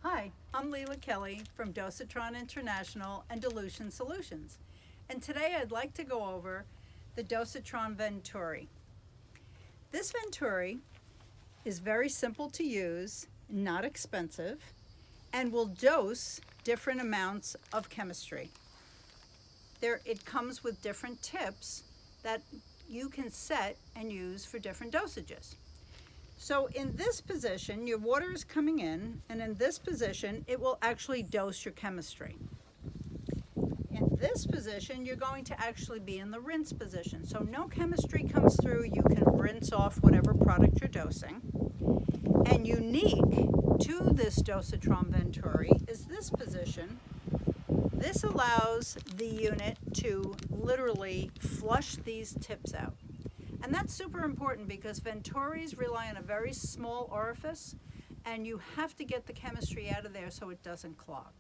Hi, I'm Lela Kelly from Dosatron International and Dilution Solutions. And today I'd like to go over the Dosatron Venturi. This Venturi is very simple to use, not expensive, and will dose different amounts of chemistry. It comes with different tips that you can set and use for different dosages. So in this position, your water is coming in, and in this position, it will actually dose your chemistry. In this position, you're going to actually be in the rinse position. So no chemistry comes through, you can rinse off whatever product you're dosing. And unique to this Dosatron Venturi is this position. This allows the unit to literally flush these tips out. And that's super important because Venturis rely on a very small orifice, and you have to get the chemistry out of there so it doesn't clog.